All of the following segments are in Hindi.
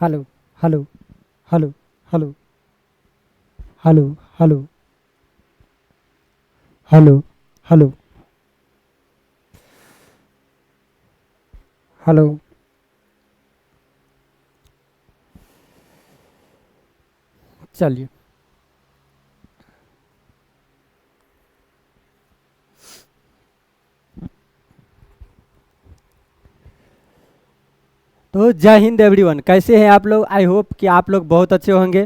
Hello hello hello hello hello hello hello hello hello. चलिए, तो जय हिंद एवरीवन, कैसे हैं आप लोग? आई होप कि आप लोग बहुत अच्छे होंगे।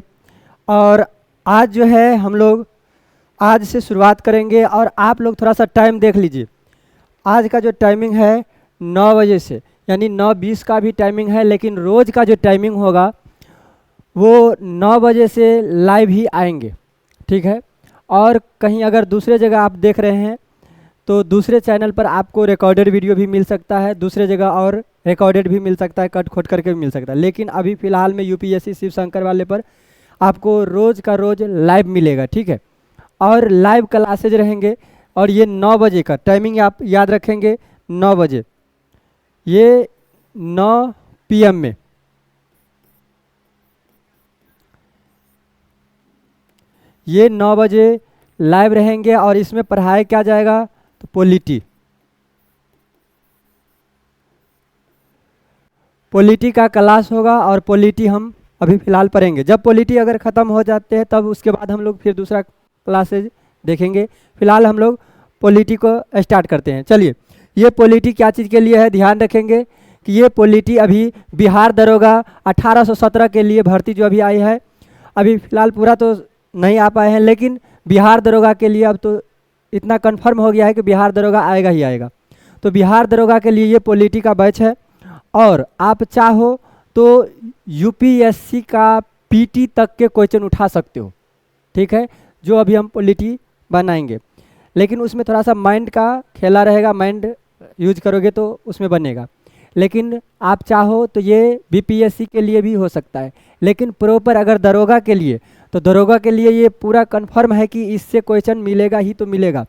और आज जो है हम लोग आज से शुरुआत करेंगे, और आप लोग थोड़ा सा टाइम देख लीजिए। आज का जो टाइमिंग है 9 बजे से, यानी 9:20 का भी टाइमिंग है, लेकिन रोज़ का जो टाइमिंग होगा वो 9 बजे से लाइव ही आएंगे। ठीक है। और कहीं अगर दूसरे जगह आप देख रहे हैं तो दूसरे चैनल पर आपको रिकॉर्डेड वीडियो भी मिल सकता है, दूसरे जगह और रिकॉर्डेड भी मिल सकता है, कट खोट करके भी मिल सकता है। लेकिन अभी फ़िलहाल में यूपीएससी शिव शंकर वाले पर आपको रोज़ का रोज़ लाइव मिलेगा। ठीक है। और लाइव क्लासेज रहेंगे, और ये 9 बजे का टाइमिंग आप याद रखेंगे। 9 बजे, ये 9 PM में, ये 9 बजे लाइव रहेंगे। और इसमें पढ़ाया क्या जाएगा? तो पॉलिटी का क्लास होगा, और पॉलिटी हम अभी फ़िलहाल पढ़ेंगे। जब पॉलिटी अगर ख़त्म हो जाते हैं तब उसके बाद हम लोग फिर दूसरा क्लासेज देखेंगे। फ़िलहाल हम लोग पॉलिटी को स्टार्ट करते हैं। चलिए, ये पॉलिटी क्या चीज़ के लिए है, ध्यान रखेंगे कि ये पॉलिटी अभी बिहार दरोगा 1817 के लिए भर्ती जो अभी आई है। अभी फ़िलहाल पूरा तो नहीं आ पाए हैं, लेकिन बिहार दरोगा के लिए अब तो इतना कन्फर्म हो गया है कि बिहार दरोगा आएगा ही आएगा। तो बिहार दरोगा के लिए ये पॉलिटी का बैच है। और आप चाहो तो यूपीएससी का पीटी तक के क्वेश्चन उठा सकते हो। ठीक है, जो अभी हम पॉलिटी बनाएंगे, लेकिन उसमें थोड़ा सा माइंड का खेला रहेगा, माइंड यूज करोगे तो उसमें बनेगा। लेकिन आप चाहो तो ये बीपीएससी के लिए भी हो सकता है, लेकिन प्रॉपर अगर दरोगा के लिए, तो दरोगा के लिए ये पूरा कन्फर्म है कि इससे क्वेश्चन मिलेगा ही तो मिलेगा।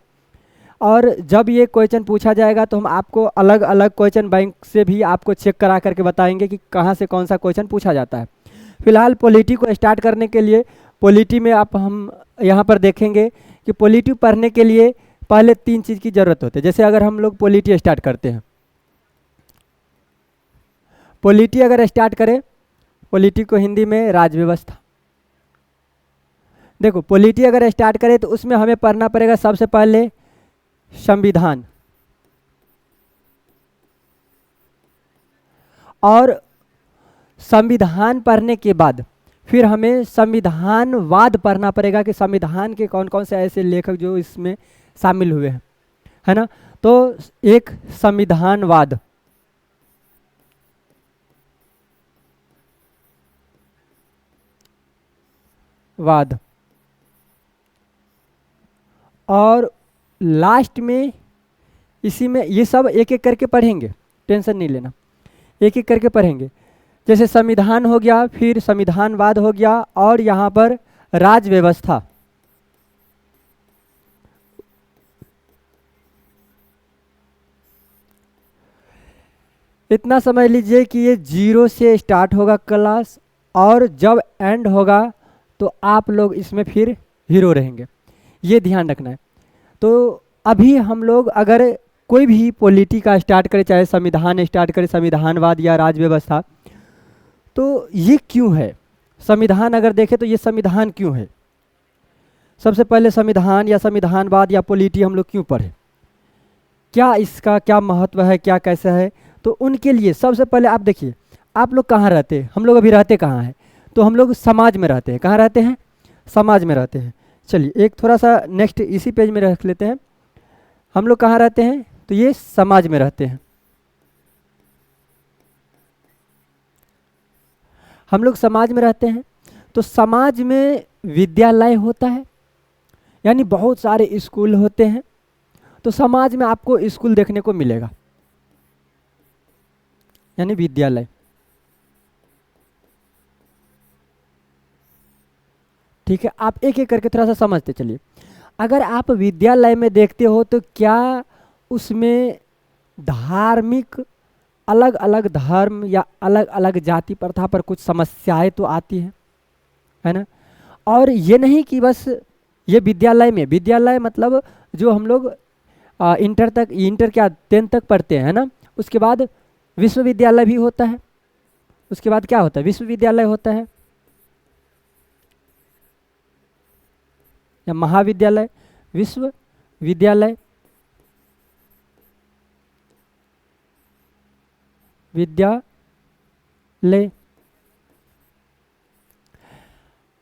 और जब ये क्वेश्चन पूछा जाएगा तो हम आपको अलग अलग क्वेश्चन बैंक से भी आपको चेक करा करके बताएंगे कि कहाँ से कौन सा क्वेश्चन पूछा जाता है। फिलहाल पॉलिटी को स्टार्ट करने के लिए, पॉलिटी में आप हम यहाँ पर देखेंगे कि पॉलिटी पढ़ने के लिए पहले 3 चीज़ की ज़रूरत होती है। जैसे अगर हम लोग पॉलिटी स्टार्ट करते हैं, पॉलिटी अगर स्टार्ट करें, पॉलिटी को हिंदी में राज व्यवस्था। देखो, पॉलिटी अगर स्टार्ट करें तो उसमें हमें पढ़ना पड़ेगा सबसे पहले संविधान। और संविधान पढ़ने के बाद फिर हमें संविधानवाद पढ़ना पड़ेगा कि संविधान के कौन कौन से ऐसे लेखक जो इसमें शामिल हुए हैं, है ना। तो एक संविधानवाद, वाद। और लास्ट में इसी में ये सब एक एक करके पढ़ेंगे, टेंशन नहीं लेना, एक एक करके पढ़ेंगे। जैसे संविधान हो गया, फिर संविधानवाद हो गया, और यहाँ पर राज व्यवस्था। इतना समझ लीजिए कि ये 0 से स्टार्ट होगा क्लास, और जब एंड होगा तो आप लोग इसमें फिर हीरो रहेंगे, ये ध्यान रखना है। तो अभी हम लोग अगर कोई भी पॉलिटी का स्टार्ट करें, चाहे संविधान स्टार्ट करें, संविधानवाद या राज व्यवस्था, तो ये क्यों है? संविधान अगर देखें तो ये संविधान क्यों है? सबसे पहले संविधान या संविधानवाद या पॉलिटी हम लोग क्यों पढ़े, क्या इसका क्या महत्व है, क्या कैसा है? तो उनके लिए सबसे पहले आप देखिए, आप लोग कहाँ रहते हैं, हम लोग अभी रहते कहाँ हैं? तो हम लोग समाज में रहते हैं। कहाँ रहते हैं? समाज में रहते हैं। चलिए, एक थोड़ा सा नेक्स्ट इसी पेज में रख लेते हैं। हम लोग कहाँ रहते हैं? तो ये समाज में रहते हैं। हम लोग समाज में रहते हैं, तो समाज में विद्यालय होता है, यानी बहुत सारे स्कूल होते हैं। तो समाज में आपको स्कूल देखने को मिलेगा, यानी विद्यालय। ठीक है, आप एक एक करके थोड़ा सा समझते चलिए। अगर आप विद्यालय में देखते हो तो क्या उसमें धार्मिक अलग अलग धर्म या अलग अलग जाति प्रथा पर कुछ समस्याएं तो आती हैं, है ना। और ये नहीं कि बस ये विद्यालय में, विद्यालय मतलब जो हम लोग इंटर तक, इंटर क्या 10 तक पढ़ते हैं, है ना। उसके बाद विश्वविद्यालय भी होता है, उसके बाद क्या होता है, विश्वविद्यालय होता है या महाविद्यालय, विश्वविद्यालय, विद्यालय।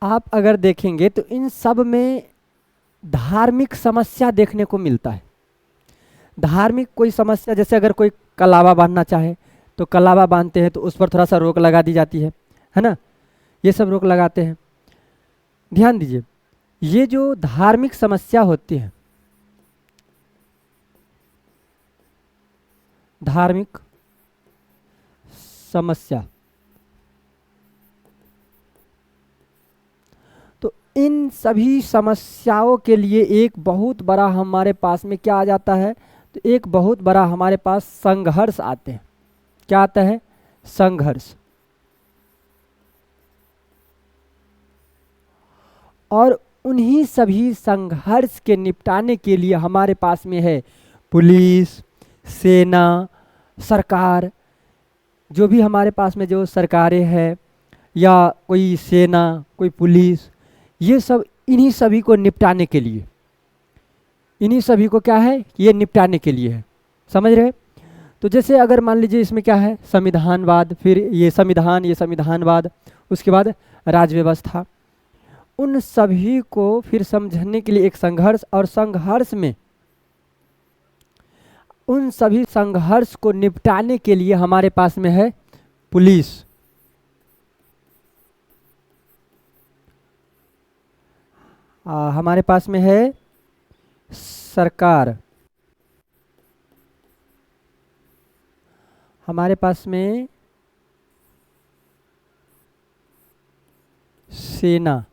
आप अगर देखेंगे तो इन सब में धार्मिक समस्या देखने को मिलता है। धार्मिक कोई समस्या, जैसे अगर कोई कलावा बांधना चाहे तो कलावा बांधते हैं तो उस पर थोड़ा सा रोक लगा दी जाती है ना। ये सब रोक लगाते हैं। ध्यान दीजिए, ये जो धार्मिक समस्या होती है, धार्मिक समस्या, तो इन सभी समस्याओं के लिए एक बहुत बड़ा हमारे पास में क्या आ जाता है, तो एक बहुत बड़ा हमारे पास संघर्ष आते हैं। क्या आता है, संघर्ष। और उन्हीं सभी संघर्ष के निपटाने के लिए हमारे पास में है पुलिस, सेना, सरकार। जो भी हमारे पास में जो सरकारें हैं या कोई सेना, कोई पुलिस, ये सब इन्हीं सभी को निपटाने के लिए, इन्हीं सभी को क्या है, ये निपटाने के लिए है। समझ रहे। तो जैसे अगर मान लीजिए इसमें क्या है, संविधानवाद, फिर ये संविधान, ये संविधानवाद, उसके बाद राज्य व्यवस्था, उन सभी को फिर समझने के लिए एक संघर्ष, और संघर्ष में उन सभी संघर्ष को निपटाने के लिए हमारे पास में है पुलिस, हमारे पास में है सरकार, हमारे पास में सेना।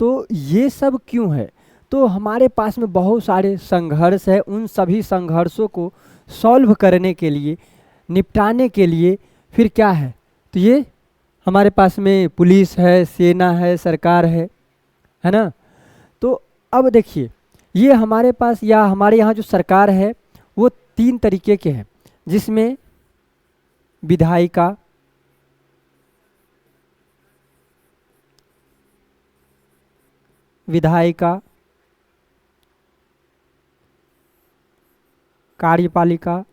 तो ये सब क्यों है, तो हमारे पास में बहुत सारे संघर्ष है। उन सभी संघर्षों को सॉल्व करने के लिए, निपटाने के लिए फिर क्या है, तो ये हमारे पास में पुलिस है, सेना है, सरकार है ना। तो अब देखिए, ये हमारे पास या हमारे यहाँ जो सरकार है वो 3 तरीके के हैं, जिसमें विधायिका, कार्यपालिका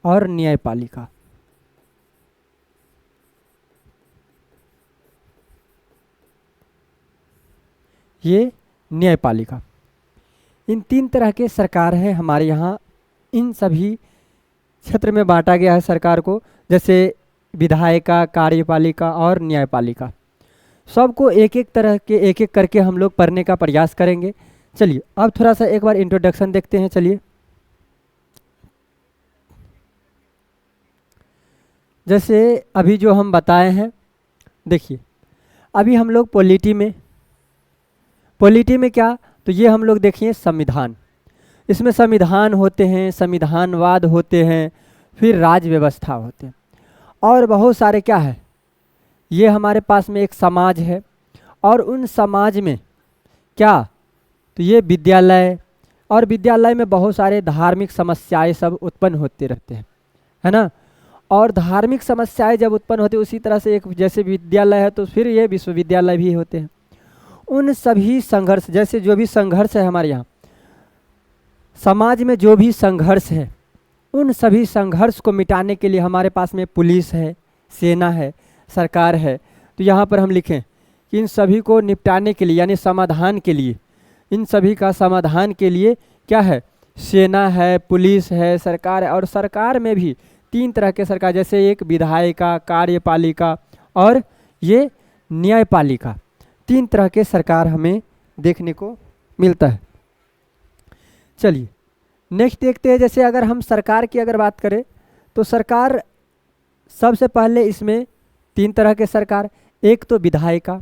और न्यायपालिका। ये न्यायपालिका, इन 3 तरह के सरकार है हमारे यहाँ। इन सभी क्षेत्र में बांटा गया है सरकार को, जैसे विधायिका, कार्यपालिका और न्यायपालिका। सबको एक एक तरह के, एक एक करके हम लोग पढ़ने का प्रयास करेंगे। चलिए अब थोड़ा सा एक बार इंट्रोडक्शन देखते हैं। चलिए, जैसे अभी जो हम बताए हैं, देखिए अभी हम लोग पॉलिटी में क्या, तो ये हम लोग देखिए संविधान, इसमें संविधान होते हैं, संविधानवाद होते हैं, फिर राज्य व्यवस्था होते हैं, और बहुत सारे क्या है, ये हमारे पास में एक समाज है, और उन समाज में क्या, तो ये विद्यालय, और विद्यालय में बहुत सारे धार्मिक समस्याएं सब उत्पन्न होते रहते हैं, है ना। और धार्मिक समस्याएं जब उत्पन्न होती है, उसी तरह से एक जैसे विद्यालय है तो फिर ये विश्वविद्यालय भी होते हैं। उन सभी संघर्ष, जैसे जो भी संघर्ष है हमारे यहाँ समाज में, जो भी संघर्ष है, उन सभी संघर्ष को मिटाने के लिए हमारे पास में पुलिस है, सेना है, सरकार है। तो यहाँ पर हम लिखें कि इन सभी को निपटाने के लिए, यानी समाधान के लिए, इन सभी का समाधान के लिए क्या है, सेना है, पुलिस है, सरकार है। और सरकार में भी 3 तरह के सरकार, जैसे एक विधायिका, कार्यपालिका और ये न्यायपालिका, 3 तरह के सरकार हमें देखने को मिलता है। चलिए नेक्स्ट देखते हैं। जैसे अगर हम सरकार की अगर बात करें तो सरकार, सबसे पहले इसमें 3 तरह के सरकार, एक तो विधायिका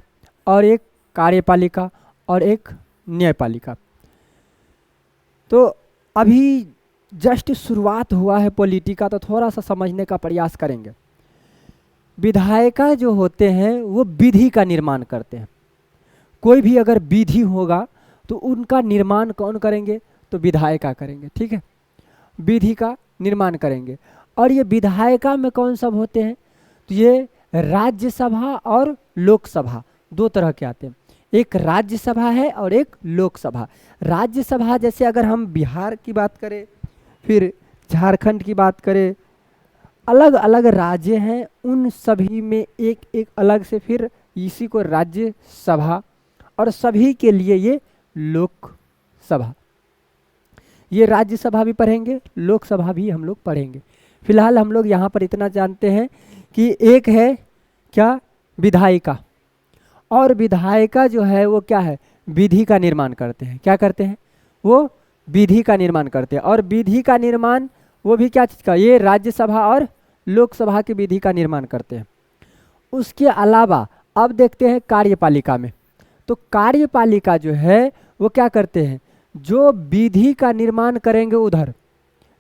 और एक कार्यपालिका और एक न्यायपालिका। तो अभी जस्ट शुरुआत हुआ है पॉलिटी का, तो थोड़ा सा समझने का प्रयास करेंगे। विधायिका जो होते हैं वो विधि का निर्माण करते हैं। कोई भी अगर विधि होगा तो उनका निर्माण कौन करेंगे? तो विधायिका करेंगे, ठीक है, विधि का निर्माण करेंगे। और ये विधायिका में कौन सब होते हैं? तो ये राज्यसभा और लोकसभा दो तरह के आते हैं। एक राज्यसभा है और एक लोकसभा। राज्यसभा जैसे अगर हम बिहार की बात करें, फिर झारखंड की बात करें, अलग अलग राज्य हैं, उन सभी में एक एक अलग से फिर इसी को राज्यसभा, और सभी के लिए ये लोकसभा। ये राज्यसभा भी पढ़ेंगे, लोकसभा भी हम लोग पढ़ेंगे। फिलहाल हम लोग यहाँ पर इतना जानते हैं कि एक है क्या? विधायिका। और विधायिका जो है वो क्या है? विधि का निर्माण करते हैं। क्या करते हैं? वो विधि का निर्माण करते हैं। और विधि का निर्माण वो भी क्या चीज़ का? ये राज्यसभा और लोकसभा की विधि का निर्माण करते हैं। उसके अलावा अब देखते हैं कार्यपालिका में। तो कार्यपालिका जो है वो क्या करते हैं? जो विधि का निर्माण करेंगे उधर,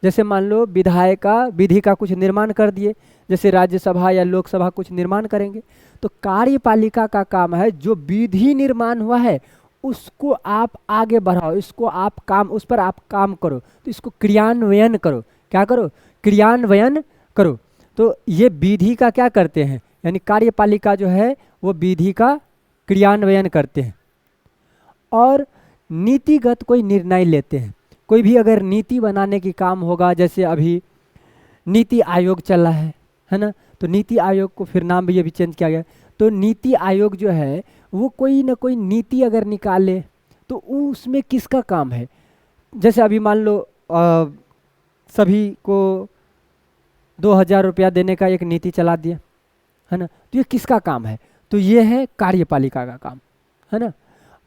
जैसे मान लो विधायिका विधि का कुछ निर्माण कर दिए, जैसे राज्यसभा या लोकसभा कुछ निर्माण करेंगे, तो कार्यपालिका का काम है जो विधि निर्माण हुआ है उसको आप आगे बढ़ाओ, इसको आप काम, उस पर आप काम करो, तो इसको क्रियान्वयन करो। क्या करो? क्रियान्वयन करो। तो ये विधि का क्या करते हैं? यानी कार्यपालिका जो है वो विधि का क्रियान्वयन करते हैं और नीतिगत कोई निर्णय लेते हैं। कोई भी अगर नीति बनाने की काम होगा, जैसे अभी नीति आयोग चल रहा है ना, तो नीति आयोग को फिर नाम भी अभी चेंज किया गया। तो नीति आयोग जो है वो कोई ना कोई नीति अगर निकाले तो उसमें किसका काम है? जैसे अभी मान लो सभी को 2000 रुपया देने का एक नीति चला दिया है ना, तो ये किसका काम है? तो ये है कार्यपालिका का काम, है ना।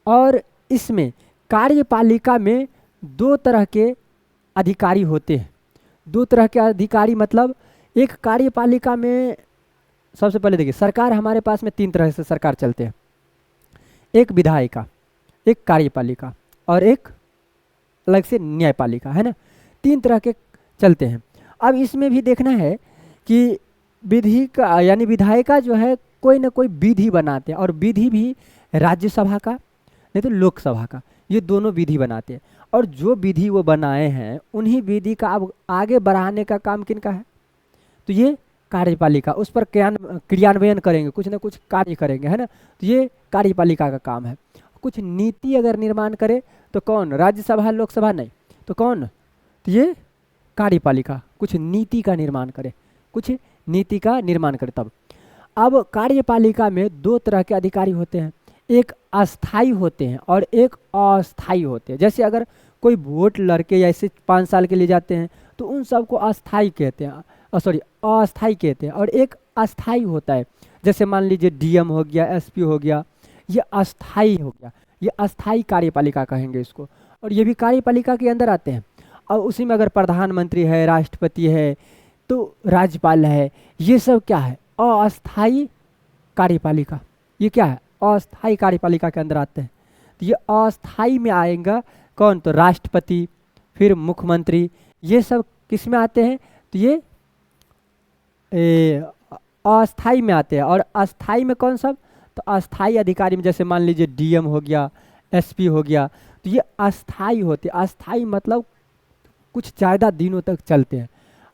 और इसमें कार्यपालिका में दो तरह के अधिकारी होते हैं। दो तरह के अधिकारी मतलब एक कार्यपालिका में, सबसे पहले देखिए सरकार हमारे पास में तीन तरह से सरकार चलते हैं। एक विधायिका, एक कार्यपालिका और एक अलग से न्यायपालिका, है ना। तीन तरह के चलते हैं। अब इसमें भी देखना है कि विधि का यानी विधायिका जो है कोई ना कोई विधि बनाते हैं, और विधि भी राज्यसभा का नहीं तो लोकसभा का, ये दोनों विधि बनाते हैं। और जो विधि वो बनाए हैं उन्हीं विधि का अब आगे बढ़ाने का काम किनका है? तो ये कार्यपालिका, उस पर क्रियान्वयन करेंगे, कुछ ना कुछ कार्य करेंगे, है ना। तो ये कार्यपालिका का काम है। कुछ नीति अगर निर्माण करे तो कौन? राज्यसभा लोकसभा नहीं, तो कौन? तो ये कार्यपालिका कुछ नीति का निर्माण करे, कुछ नीति का निर्माण करे तब। अब कार्यपालिका में दो तरह के अधिकारी होते हैं, एक अस्थाई होते हैं और एक अस्थाई होते हैं। जैसे अगर कोई वोट लड़के या ऐसे 5 साल के लिए जाते हैं तो उन सबको अस्थाई कहते हैं, अस्थाई कहते हैं। और एक अस्थाई होता है, जैसे मान लीजिए डीएम हो गया, एसपी हो गया, ये अस्थाई हो गया, ये अस्थाई कार्यपालिका कहेंगे इसको। और ये भी कार्यपालिका के अंदर आते हैं। और उसी में अगर प्रधानमंत्री है, राष्ट्रपति है, तो राज्यपाल है, ये सब क्या है? अस्थाई कार्यपालिका। ये क्या है? अस्थाई कार्यपालिका के अंदर आते हैं। तो ये अस्थाई में आएगा कौन? तो राष्ट्रपति, फिर मुख्यमंत्री, ये सब किस में आते हैं? तो ये अस्थाई में आते हैं। और अस्थाई में कौन सब? तो अस्थाई अधिकारी में जैसे मान लीजिए डीएम हो गया, एसपी हो गया, तो ये अस्थाई होते हैं। अस्थाई मतलब कुछ ज़्यादा दिनों तक चलते हैं,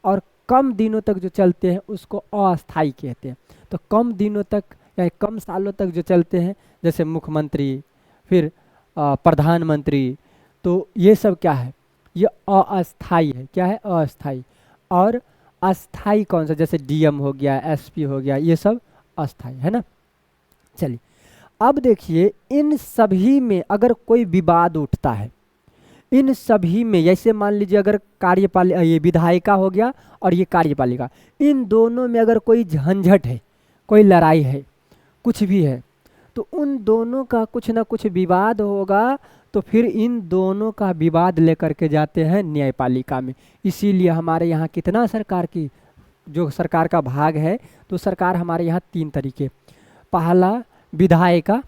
और कम दिनों तक जो चलते हैं उसको अस्थाई कहते हैं। तो कम दिनों तक या कम सालों तक जो चलते हैं, जैसे मुख्यमंत्री, फिर प्रधानमंत्री, तो ये सब क्या है? ये अस्थाई है। क्या है? अस्थाई। और अस्थाई कौन सा? जैसे डीएम हो गया, एसपी हो गया, ये सब अस्थाई, है ना। चलिए अब देखिए, इन सभी में अगर कोई विवाद उठता है, इन सभी में जैसे मान लीजिए अगर कार्यपालिका, ये विधायिका हो गया और ये कार्यपालिका, इन दोनों में अगर कोई झंझट है, कोई लड़ाई है, कुछ भी है, तो उन दोनों का कुछ ना कुछ विवाद होगा। तो फिर इन दोनों का विवाद लेकर के जाते हैं न्यायपालिका में। इसीलिए हमारे यहाँ कितना सरकार की जो सरकार का भाग है, तो सरकार हमारे यहाँ 3 तरीके। पहला विधायिका,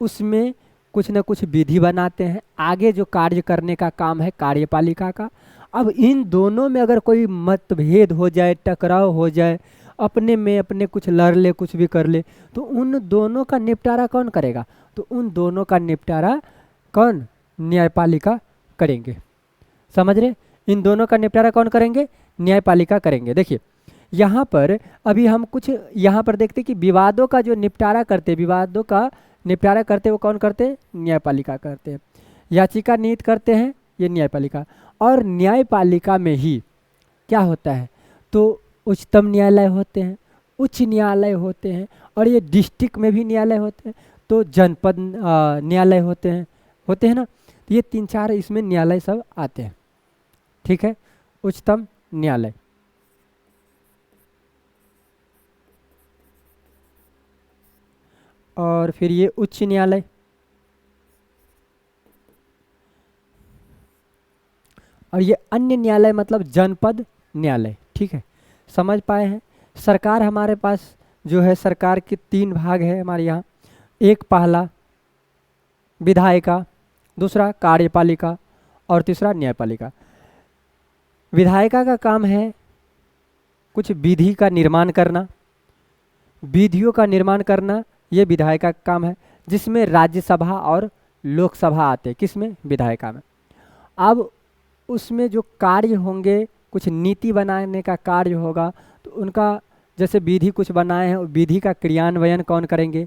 उसमें कुछ न कुछ विधि बनाते हैं, आगे जो कार्य करने का काम है कार्यपालिका का। अब इन दोनों में अगर कोई मतभेद हो जाए, टकराव हो जाए, अपने में अपने कुछ लड़ ले, कुछ भी कर ले, तो उन दोनों का निपटारा कौन करेगा? तो उन दोनों का निपटारा कौन? न्यायपालिका करेंगे। समझ रहे? इन दोनों का निपटारा कौन करेंगे? न्यायपालिका करेंगे। देखिए यहाँ पर अभी हम कुछ यहाँ पर देखते कि विवादों का जो निपटारा करते, विवादों का निपटारा करते वो कौन करते? न्यायपालिका करते हैं। याचिका निहित करते हैं ये न्यायपालिका। और न्यायपालिका में ही क्या होता है? तो उच्चतम न्यायालय होते हैं, उच्च न्यायालय होते हैं, और ये डिस्ट्रिक्ट में भी न्यायालय होते हैं, तो जनपद न्यायालय होते हैं ना। तो ये 3-4 इसमें न्यायालय सब आते हैं। ठीक है, उच्चतम न्यायालय, और फिर ये उच्च न्यायालय, और ये अन्य न्यायालय मतलब जनपद न्यायालय। ठीक है, समझ पाए हैं? सरकार हमारे पास जो है, सरकार के 3 भाग है हमारे यहाँ। एक पहला विधायिका, दूसरा कार्यपालिका, और तीसरा न्यायपालिका। विधायिका का काम है कुछ विधि का निर्माण करना, विधियों का निर्माण करना, ये विधायिका का काम है, जिसमें राज्यसभा और लोकसभा आते हैं। किसमें? विधायिका में। अब उसमें जो कार्य होंगे, कुछ नीति बनाने का कार्य होगा, तो उनका जैसे विधि कुछ बनाए हैं, विधि का क्रियान्वयन कौन करेंगे?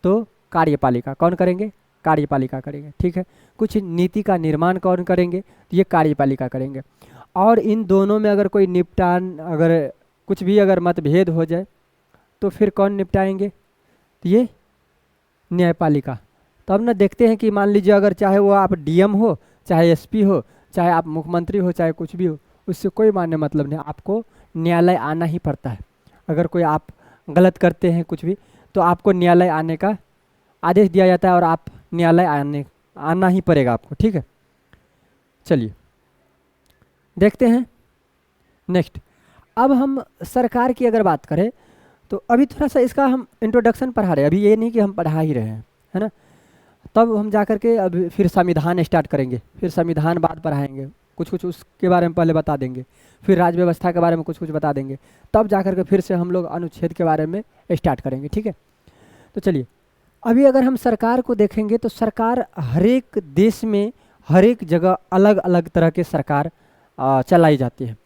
तो कार्यपालिका। कौन करेंगे? कार्यपालिका करेंगे। ठीक है, कुछ नीति का निर्माण कौन करेंगे? तो ये कार्यपालिका करेंगे। और इन दोनों में अगर कोई निपटान, अगर कुछ भी अगर मतभेद हो जाए, तो फिर कौन निपटाएंगे? तो ये न्यायपालिका। तो अब ना देखते हैं कि मान लीजिए अगर चाहे वो आप डीएम हो, चाहे एसपी हो, चाहे आप मुख्यमंत्री हो, चाहे कुछ भी हो, उससे कोई मान्य मतलब नहीं, आपको न्यायालय आना ही पड़ता है। अगर कोई आप गलत करते हैं कुछ भी, तो आपको न्यायालय आने का आदेश दिया जाता है, और आप न्यायालय आना ही पड़ेगा आपको। ठीक है, चलिए देखते हैं नेक्स्ट। अब हम सरकार की अगर बात करें, तो अभी थोड़ा सा इसका हम इंट्रोडक्शन पढ़ा रहे हैं, अभी ये नहीं कि हम पढ़ा ही रहे हैं, है ना। तब हम जा कर के अभी फिर संविधान स्टार्ट करेंगे, फिर संविधान बाद पढ़ाएंगे, कुछ कुछ उसके बारे में पहले बता देंगे, फिर राज्य व्यवस्था के बारे में कुछ कुछ बता देंगे, तब जा कर के फिर से हम लोग अनुच्छेद के बारे में स्टार्ट करेंगे। ठीक है, तो चलिए अभी अगर हम सरकार को देखेंगे, तो सरकार हर एक देश में हर एक जगह अलग अलग तरह के सरकार चलाई जाती है।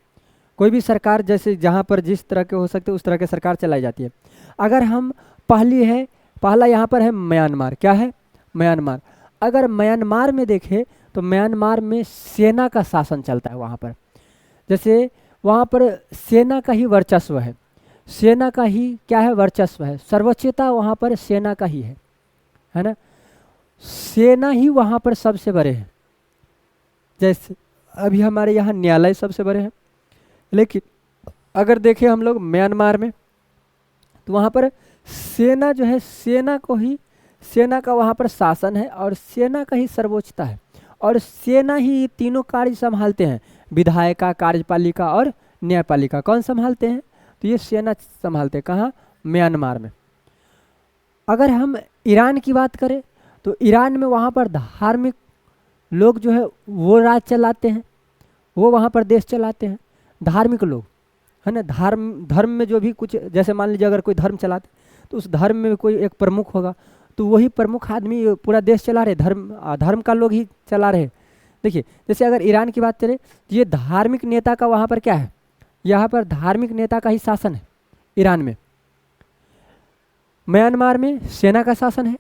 कोई भी सरकार जैसे जहाँ पर जिस तरह के हो सकते उस तरह के सरकार चलाई जाती है। अगर हम पहला यहाँ पर है म्यांमार। क्या है? म्यांमार। अगर म्यांमार में देखें तो म्यांमार में सेना का शासन चलता है। वहाँ पर जैसे वहाँ पर सेना का ही वर्चस्व है, सेना का ही क्या है? वर्चस्व है, सर्वोच्चता वहाँ पर सेना का ही है ना। सेना ही वहाँ पर सबसे बड़े हैं। जैसे अभी हमारे यहाँ न्यायालय सबसे बड़े हैं, लेकिन अगर देखें हम लोग म्यांमार में, तो वहाँ पर सेना जो है, सेना का वहाँ पर शासन है, और सेना का ही सर्वोच्चता है, और सेना ही तीनों कार्य संभालते हैं, विधायिका, कार्यपालिका और न्यायपालिका। कौन संभालते हैं? तो ये सेना संभालते हैं। कहाँ? म्यांमार में। अगर हम ईरान की बात करें, तो ईरान में वहाँ पर धार्मिक लोग जो है वो राज चलाते हैं, वो वहाँ पर देश चलाते हैं, धार्मिक लोग, है ना। धर्म में जो भी कुछ, जैसे मान लीजिए अगर कोई धर्म चलाते, तो उस धर्म में कोई एक प्रमुख होगा, तो वही प्रमुख आदमी पूरा देश चला रहे, धर्म का लोग ही चला रहे। देखिए जैसे अगर ईरान की बात करें, तो ये धार्मिक नेता का वहाँ पर क्या है? यहाँ पर धार्मिक नेता का ही शासन है ईरान में। म्यांमार में सेना का शासन है,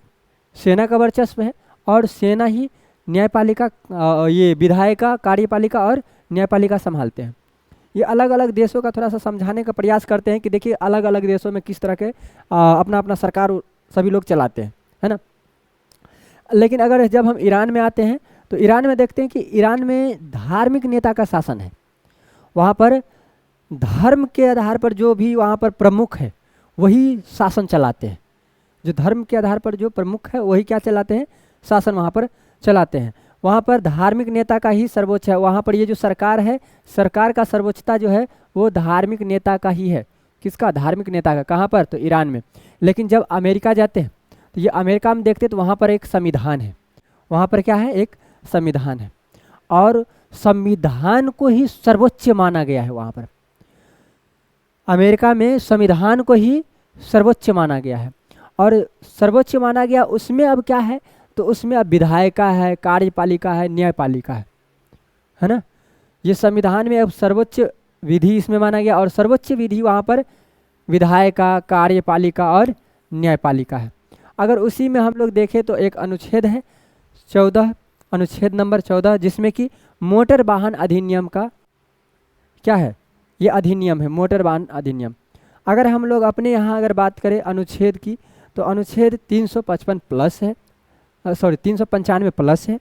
सेना का वर्चस्व है, और सेना ही न्यायपालिका, ये विधायिका, कार्यपालिका और न्यायपालिका संभालते हैं। ये अलग अलग देशों का थोड़ा सा समझाने का प्रयास करते हैं कि देखिए अलग अलग देशों में किस तरह के अपना अपना सरकार सभी लोग चलाते हैं, है ना। लेकिन अगर जब हम ईरान में आते हैं, तो ईरान में देखते हैं कि ईरान में धार्मिक नेता का शासन है। वहाँ पर धर्म के आधार पर जो भी वहाँ पर प्रमुख है वही शासन चलाते हैं। जो धर्म के आधार पर जो प्रमुख है वही क्या चलाते हैं? शासन वहाँ पर चलाते हैं। वहाँ पर धार्मिक नेता का ही सर्वोच्च है। वहाँ पर ये जो सरकार है, सरकार का सर्वोच्चता जो है वो धार्मिक नेता का ही है। किसका? धार्मिक नेता का। कहाँ पर? तो ईरान में। लेकिन जब अमेरिका जाते हैं, तो ये अमेरिका में देखते तो वहाँ पर एक संविधान है, वहाँ पर क्या है, एक संविधान है, और संविधान को ही सर्वोच्च माना गया है। वहाँ पर अमेरिका में संविधान को ही सर्वोच्च माना गया है, और सर्वोच्च माना गया उसमें अब क्या है, तो उसमें अब विधायिका है, कार्यपालिका है, न्यायपालिका है ना। ये संविधान में अब सर्वोच्च विधि इसमें माना गया, और सर्वोच्च विधि वहाँ पर विधायिका, कार्यपालिका और न्यायपालिका है। अगर उसी में हम लोग देखें तो एक अनुच्छेद है 14, अनुच्छेद नंबर 14, जिसमें कि मोटर वाहन अधिनियम का क्या है, ये अधिनियम है, मोटर वाहन अधिनियम। अगर हम लोग अपने यहाँ अगर बात करें अनुच्छेद की, तो अनुच्छेद 355 प्लस है, सॉरी 395 प्लस है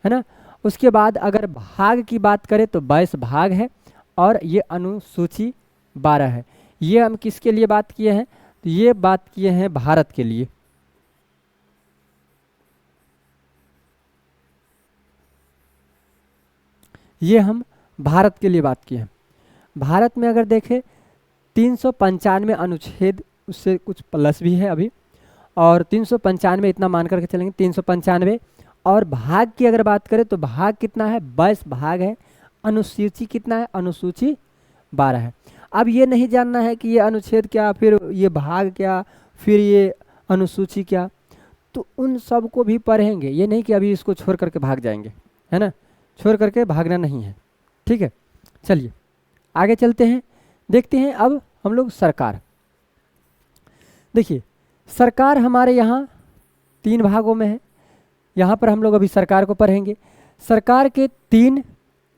ना। उसके बाद अगर भाग की बात करें तो 22 भाग है, और ये अनुसूची 12 है। ये हम किसके लिए बात किए हैं, तो ये बात किए हैं भारत के लिए। ये हम भारत के लिए बात किए हैं। भारत में अगर देखें 395 अनुच्छेद, उससे कुछ प्लस भी है अभी, और 395 इतना मान करके चलेंगे, 395। और भाग की अगर बात करें तो भाग कितना है, 22 भाग है। अनुसूची कितना है, अनुसूची 12 है। अब ये नहीं जानना है कि ये अनुच्छेद क्या, फिर ये भाग क्या, फिर ये अनुसूची क्या, तो उन सब को भी पढ़ेंगे। ये नहीं कि अभी इसको छोड़ करके भाग जाएंगे, है ना, छोड़ करके भागना नहीं है, ठीक है। चलिए आगे चलते हैं, देखते हैं अब हम लोग सरकार। देखिए सरकार हमारे यहाँ 3 भागों में है। यहाँ पर हम लोग अभी सरकार को पढ़ेंगे। सरकार के 3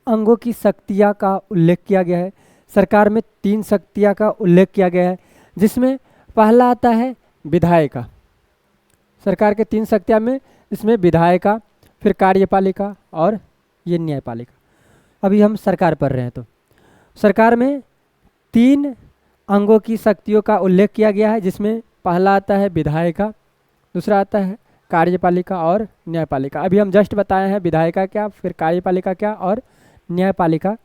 अंगों की शक्तियाँ का उल्लेख किया गया है। सरकार में 3 शक्तियाँ का उल्लेख किया गया है, जिसमें पहला आता है विधायिका। सरकार के 3 शक्तियाँ में इसमें विधायिका, फिर कार्यपालिका और ये न्यायपालिका। अभी हम सरकार पढ़ रहे हैं, तो सरकार में 3 अंगों की शक्तियों का उल्लेख किया गया है, जिसमें पहला आता है विधायिका, दूसरा आता है कार्यपालिका और न्यायपालिका। अभी हम जस्ट बताए हैं विधायिका क्या, फिर कार्यपालिका क्या और न्यायपालिका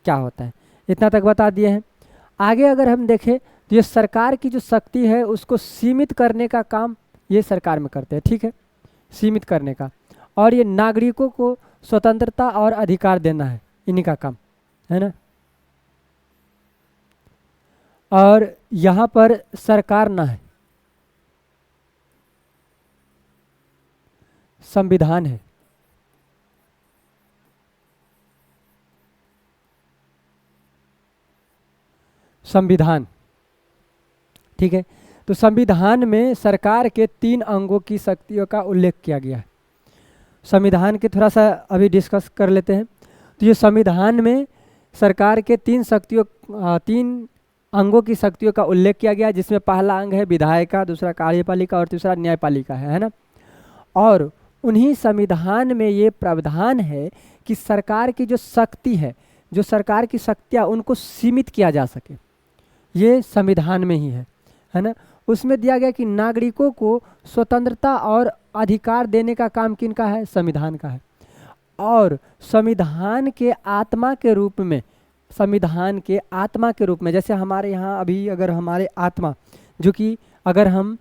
क्या होता है, इतना तक बता दिए हैं। आगे अगर हम देखें तो ये सरकार की जो शक्ति है उसको सीमित करने का काम ये सरकार में करते हैं, ठीक है, सीमित करने का। और ये नागरिकों को स्वतंत्रता और अधिकार देना है, इन्हीं का काम है ना। और यहाँ पर सरकार ना है, संविधान है। संविधान, ठीक है। तो संविधान में सरकार के 3 अंगों की शक्तियों का उल्लेख किया गया है। संविधान के थोड़ा सा अभी डिस्कस कर लेते हैं। तो ये संविधान में सरकार के 3 अंगों की शक्तियों का उल्लेख किया गया है, जिसमें पहला अंग है विधायिका, दूसरा कार्यपालिका और तीसरा न्यायपालिका है ना। और उन्हीं संविधान में ये प्रावधान है कि सरकार की जो शक्ति है, जो सरकार की शक्तियाँ, उनको सीमित किया जा सके, ये संविधान में ही है ना। उसमें दिया गया कि नागरिकों को स्वतंत्रता और अधिकार देने का काम किनका है, संविधान का है। और संविधान के आत्मा के रूप में, संविधान के आत्मा के रूप में, जैसे हमारे यहाँ अभी अगर हमारे आत्मा, जो कि अगर हम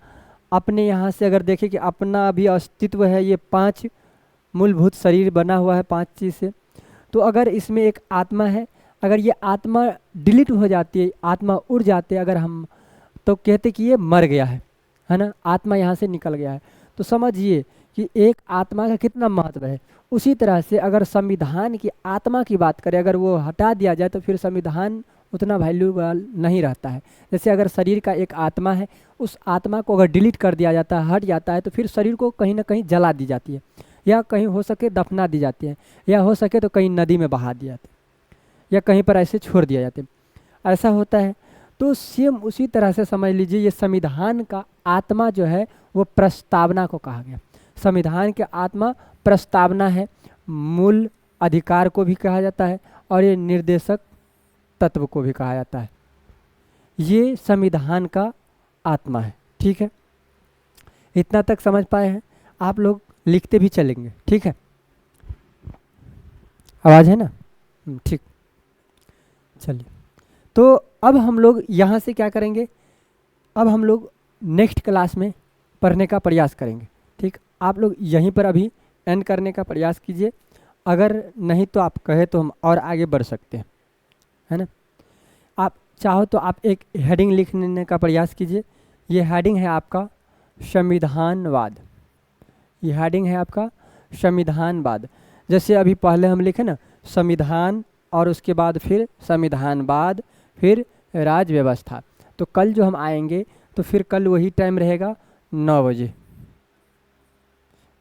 अपने यहाँ से अगर देखें कि अपना भी अस्तित्व है, ये 5 मूलभूत शरीर बना हुआ है 5 चीज़ से, तो अगर इसमें एक आत्मा है, अगर ये आत्मा डिलीट हो जाती है, आत्मा उड़ जाते अगर हम, तो कहते कि ये मर गया है ना, आत्मा यहाँ से निकल गया है। तो समझिए कि एक आत्मा का कितना महत्व है। उसी तरह से अगर संविधान की आत्मा की बात करें, अगर वो हटा दिया जाए तो फिर संविधान उतना वैल्यूबल नहीं रहता है। जैसे अगर शरीर का एक आत्मा है, उस आत्मा को अगर डिलीट कर दिया जाता है, हट जाता है, तो फिर शरीर को कहीं ना कहीं जला दी जाती है, या कहीं हो सके दफना दी जाती है, या हो सके तो कहीं नदी में बहा दिया जाता है, या कहीं पर ऐसे छोड़ दिया जाता है, ऐसा होता है। तो सेम उसी तरह से समझ लीजिए, ये संविधान का आत्मा जो है वो प्रस्तावना को कहा गया। संविधान के आत्मा प्रस्तावना है, मूल अधिकार को भी कहा जाता है, और ये निर्देशक तत्व को भी कहा जाता है। ये संविधान का आत्मा है, ठीक है। इतना तक समझ पाए हैं आप लोग, लिखते भी चलेंगे, ठीक है। आवाज़ है ना, ठीक। चलिए, तो अब हम लोग यहाँ से क्या करेंगे, अब हम लोग नेक्स्ट क्लास में पढ़ने का प्रयास करेंगे। ठीक, आप लोग यहीं पर अभी एंड करने का प्रयास कीजिए, अगर नहीं तो आप कहे तो हम और आगे बढ़ सकते हैं, है ना। आप चाहो तो आप एक हेडिंग लिखने का प्रयास कीजिए। ये हेडिंग है आपका संविधानवाद, ये हेडिंग है आपका संविधानवाद। जैसे अभी पहले हम लिखे ना संविधान, और उसके बाद फिर संविधानवाद, फिर राज्य व्यवस्था। तो कल जो हम आएंगे तो फिर कल वही टाइम रहेगा 9 बजे,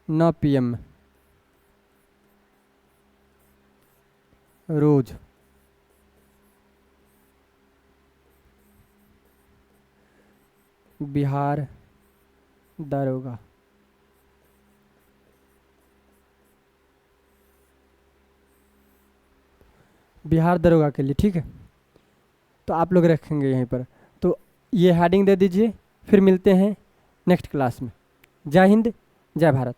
9 PM रोज। बिहार दरोगा, बिहार दरोगा के लिए, ठीक है। तो आप लोग रखेंगे यहीं पर, तो ये हेडिंग दे दीजिए, फिर मिलते हैं नेक्स्ट क्लास में। जय हिंद, जय भारत।